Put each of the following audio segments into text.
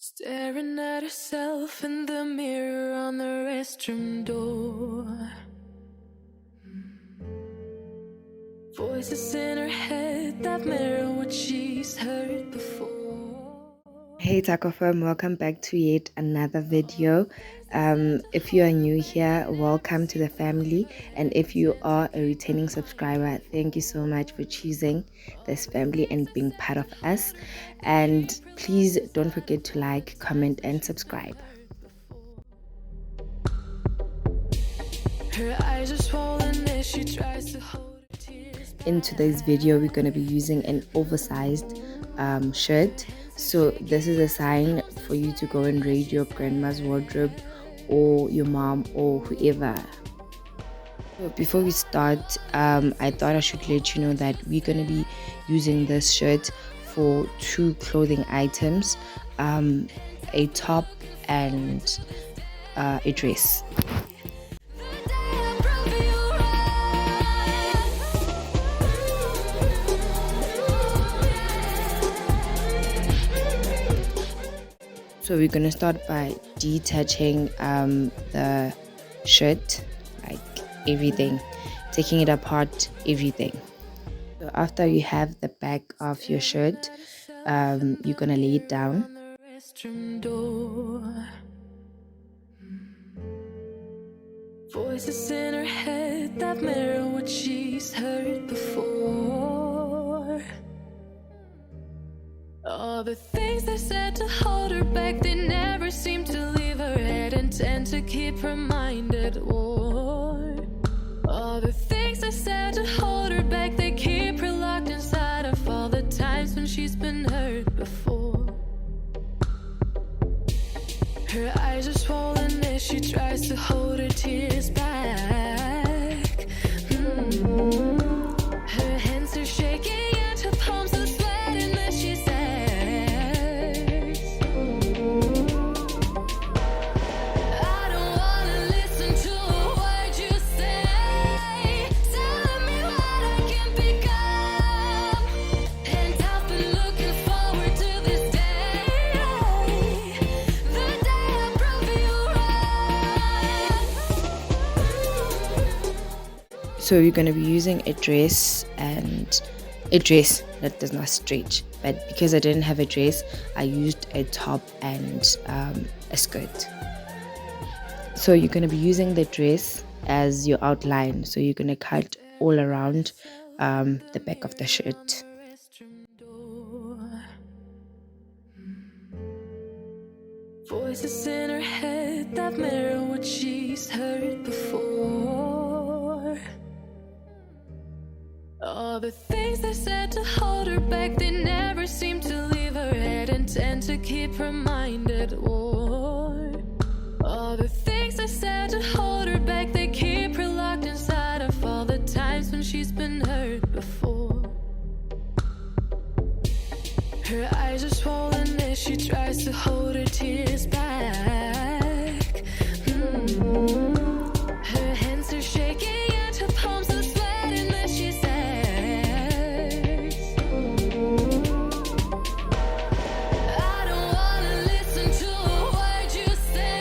Staring at herself in the mirror on the restroom door. Voices in her head that mirror what she's heard before. Hey Taco Firm, welcome back to yet another video. If you are new here, welcome to the family, and if you are a returning subscriber, thank you so much for choosing this family and being part of us. And please don't forget to like, comment and subscribe. Her eyes are swollen as she tries to hold her tears back. In today's video, we're going to be using an oversized shirt. So this is a sign for you to go and raid your grandma's wardrobe or your mom or whoever. So before we start, I thought I should let you know that we're going to be using this shirt for two clothing items, a top and a dress. So we're gonna start by detaching the shirt, like everything, taking it apart, everything. So after you have the back of your shirt, you're gonna lay it down. Voices in her head that mirror what she's heard before. All the things they said to hold her back, they never seem to leave her head and tend to keep her mind at war. All the things they said to hold her back, they keep her locked inside of all the times when she's been hurt before. Her eyes are swollen as she tries to hold her tears back. Her hands are shaking and her palms are sweating as she says, I don't wanna listen to a word you say, telling me what I can become. And I've been looking forward to this day, the day I prove you right. So you're gonna be using a dress and a dress that does not stretch, but because I didn't have a dress, I used a top and a skirt. So you're going to be using the dress as your outline, so you're going to cut all around the back of the shirt. Voices in her head that mirror what she's heard before. All the things they said to hold her back, they never seem to leave her head and tend to keep her mind at war. All the things they said to hold her back, they keep her locked inside of all the times when she's been hurt before. Her eyes are swollen as she tries to hold her tears back. Her hands are shaking and her palms are sweating as she says, I don't wanna listen to a word you say,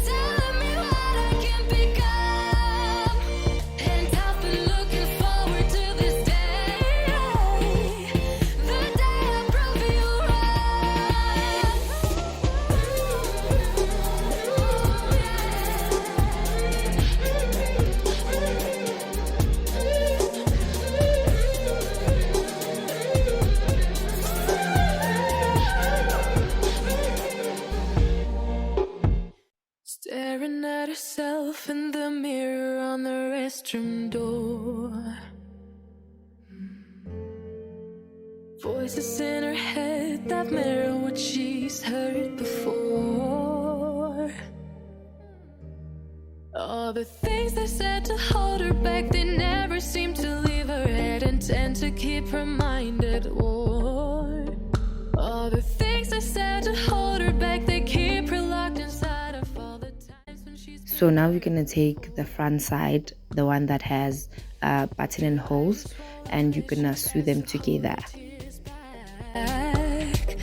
telling me what I can become. And I've been looking forward to this day, the day I prove you staring at herself in the mirror on the restroom door. Voices in her head that mirror what she's heard before. All the things they said to hold her back, they never seem to leave her head and tend to keep her mind at war. All the things they said to hold her back, they keep her locked inside of all the times when she's. So now we're going to take the front side, the one that has button and holes, and you're going to sew them together. Back.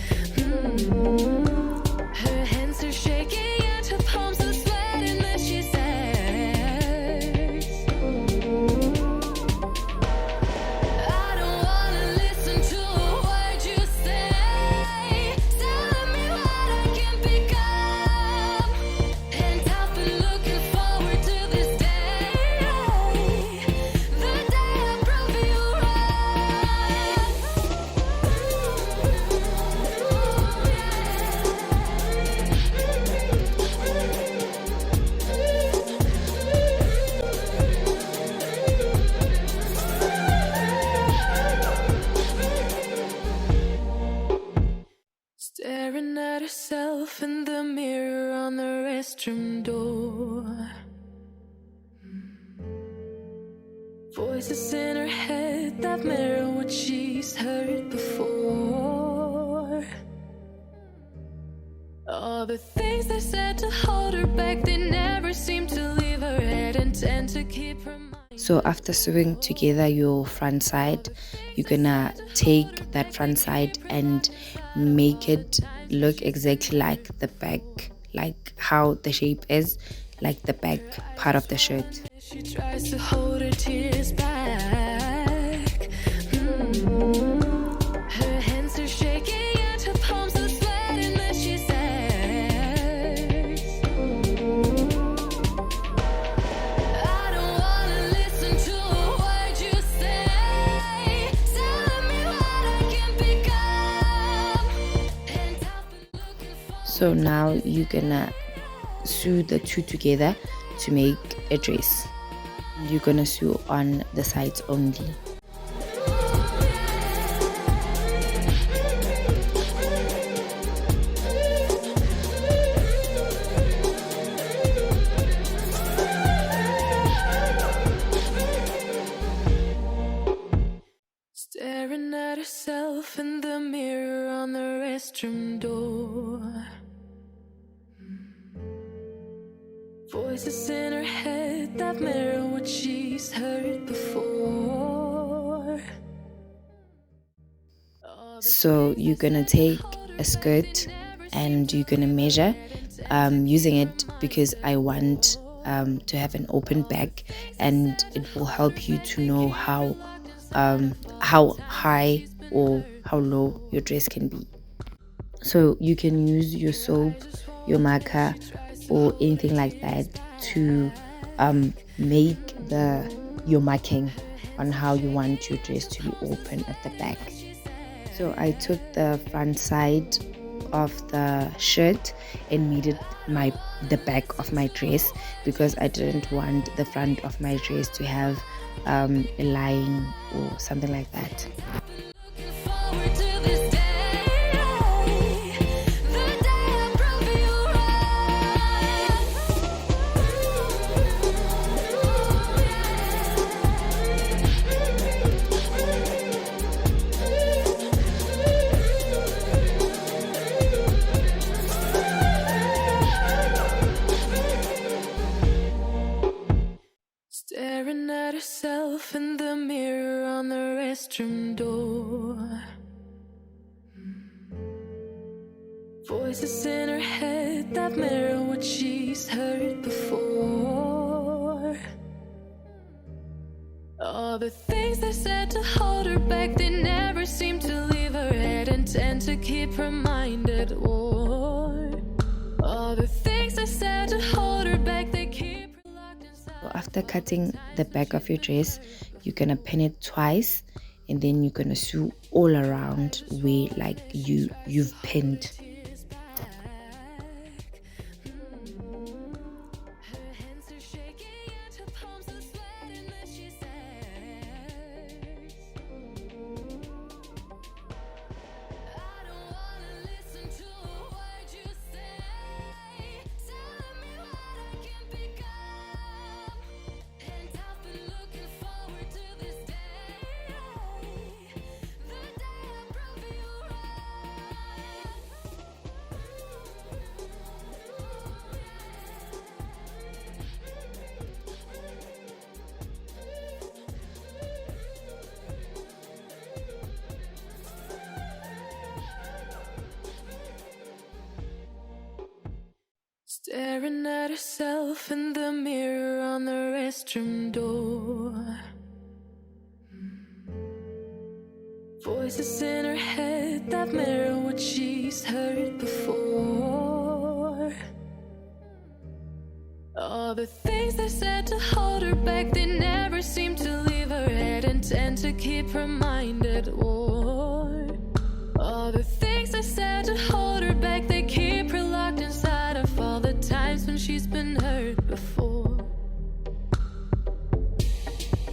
Staring at herself in the mirror on the restroom door. Voices in her head that mirror what she's heard before. All the things they said to hold her back, they never seem to leave her head and tend to keep her mind. So after sewing together your front side, you're gonna take that front side and make it look exactly like the back, like how the shape is, like the back part of the shirt. She tries to hold her tears back. Her hands are shaking and her palms are sweating as she says, I don't wanna listen to a word you say. Telling me what I can become. And I've been looking for. So now you're gonna sew the two together to make a dress. You're gonna sew on the sides only. Staring at herself in the mirror on the restroom door. Voices in her head that mirror what she's heard before. So you're gonna take a skirt and you're gonna measure using it because I want to have an open back, and it will help you to know how high or how low your dress can be. So you can use your soap, your marker, or anything like that to make your marking on how you want your dress to be open at the back. So I took the front side of the shirt and made it the back of my dress because I didn't want the front of my dress to have a line or something like that. Looking forward to this day, the day I prove you Staring at herself in the mirror on the restroom door. Voices in her head that mirror what she's heard before. All the things they said to hold her back, they never seem to leave her head and tend to keep her mind at war. All the things they said to hold her back, they keep her locked inside. So after cutting the back of your dress, you're gonna pin it twice, and then you're gonna sew all around where like you've pinned. Her hands are shaking and her palms are sweating as she says, I don't wanna listen to a word you say. Telling me what I can become. And I've been looking forward to this day, the day I prove you Staring at herself in the mirror on the restroom door. Voices in her head that mirror what she's heard before. All the things they said to hold her back, they never seem to leave her head and tend to keep her mind at war. All the things they said to hold her back, they keep her locked inside of all the times when she's been hurt before.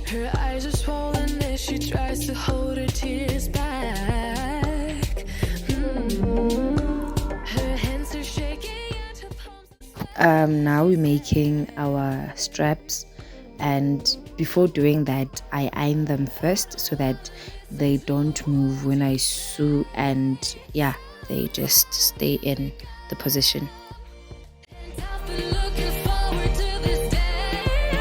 Her eyes are swollen as she tries to hold her tears back. Now we're making our straps, and before doing that I iron them first so that they don't move when I sew, and yeah, they just stay in the position. I've been looking forward to this day,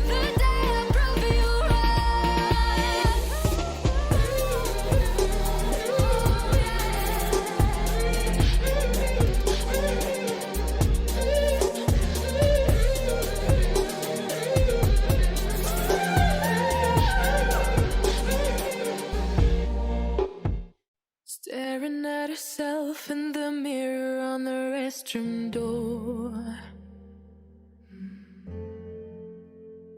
the day I prove you staring at herself in the mirror on the restroom door.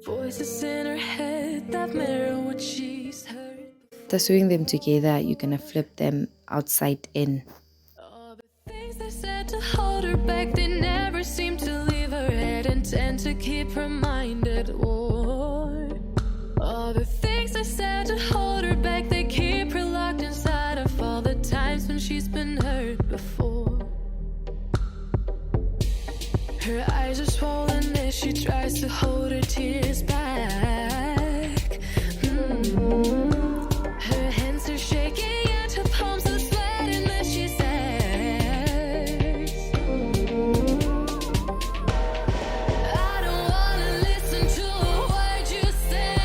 Voices in her head that mirror what she's heard. After sewing them together, you're gonna flip them outside in. All the things they said to hold her back, they never seem to leave her head and tend to keep her mind at war. All the things they said to hold her back, they keep her locked inside of all the times when she's been hurt before. Her eyes are swollen as she tries to hold her tears back. Her hands are shaking and her palms are sweating as she says, I don't wanna listen to a word you say,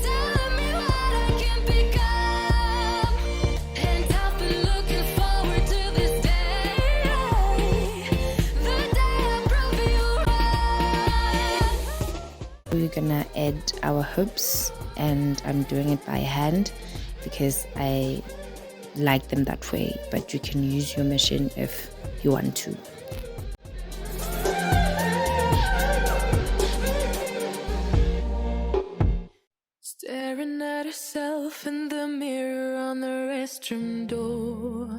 telling me what I can become. And I've been looking forward to this day, the day I prove you right. We're gonna add our hoops, and I'm doing it by hand because I like them that way, but you can use your machine if you want to. Staring at herself in the mirror on the restroom door.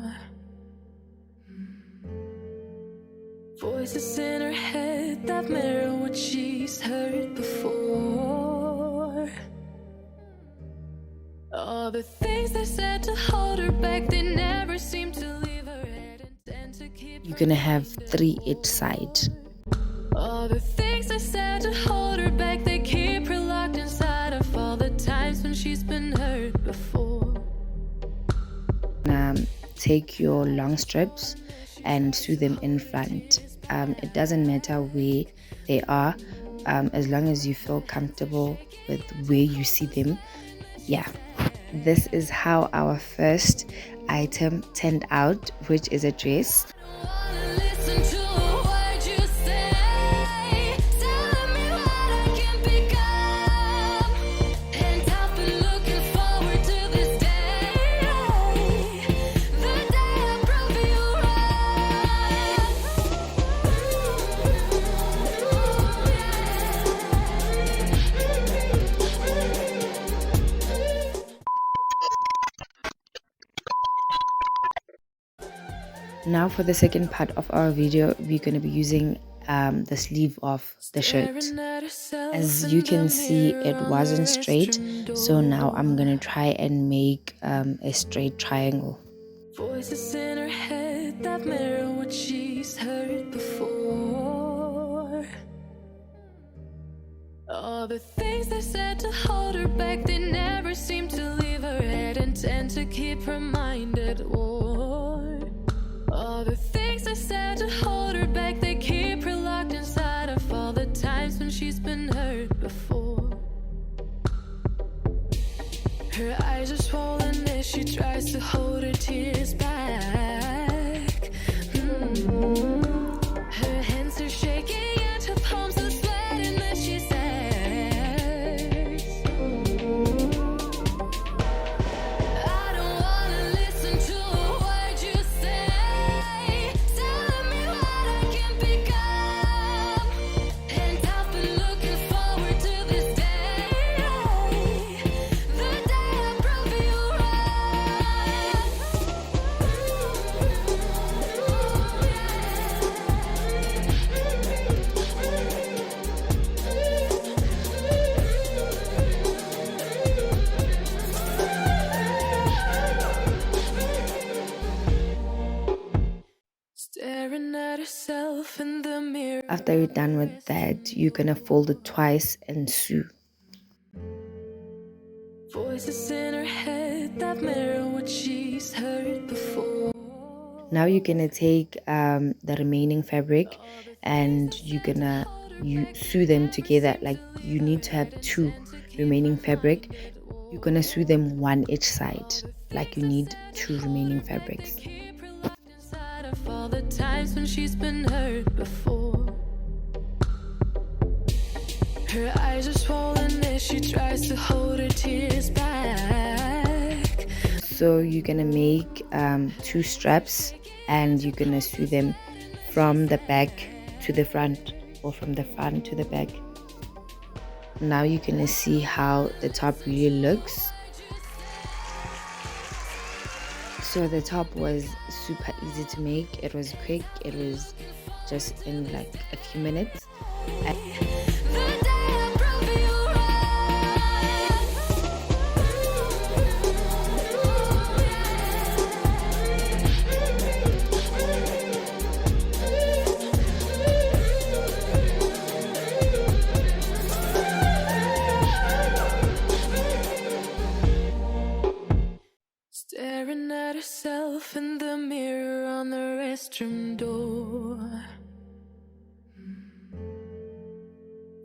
Voices in her head that mirror what she's heard before. All the things they said to hold her back, they never seem to leave her head and tend to keep. You're gonna have 3 each side. All the things they said to hold her back, they keep her locked inside of all the times when she's been hurt before. Take your long strips and sew them in front. It doesn't matter where they are, as long as you feel comfortable with where you see them. Yeah, this is how our first item turned out, which is a dress. Wanna listen to a word you say, telling me what I can become. And I've been looking forward to this day, the day I prove you Now for the second part of our video, we're going to be using the sleeve of the shirt. As you can see, it wasn't straight, so now I'm going to try and make a straight triangle. Voices in her head that mirror what she's heard before. All the things they said to hold her back, they never seem to leave her head and tend to keep her mind at war. All the things they said to hold her back, they keep her locked inside of all the times when she's been hurt before. Her eyes are swollen as she tries to hold her tears back. Her hands are shaking and her palms are sweating as she says, I don't wanna listen to a word you say, telling me what I can become. And I've been looking forward to this day, the day I prove you right. herself in the mirror. After you're done with that, you're gonna fold it twice and sew. Voices in her head that mirror what she's heard before. Now you're gonna take the remaining fabric and you're gonna sew them together. Like, you need to have 2 remaining fabric. You're gonna sew them one each side, like you need 2 remaining fabrics. Inside of all the times when she's been hurt before. Her eyes are swollen as she tries to hold her tears back. So you're gonna make 2 straps and you're gonna sew them from the back to the front or from the front to the back. Now you're gonna see how the top really looks. So the top was super easy to make. It was quick. It was just in like a few minutes. Staring at herself in the mirror on the restroom door.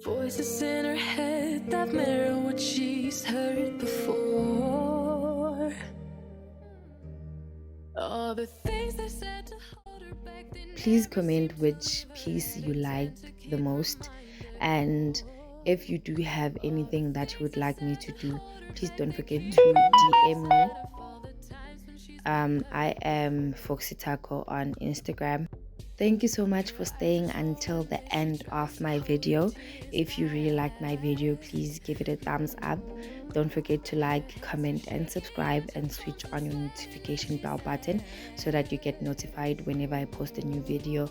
Voices in her head that mirror what she's heard before. All the things they said to hold her back. Please comment which piece you liked the most, and if you do have anything that you would like me to do, please don't forget to DM me. I am Foxy Taco on Instagram. Thank you so much for staying until the end of my video. If you really like my video, please give it a thumbs up. Don't forget to like, comment and subscribe, and switch on your notification bell button so that you get notified whenever I post a new video.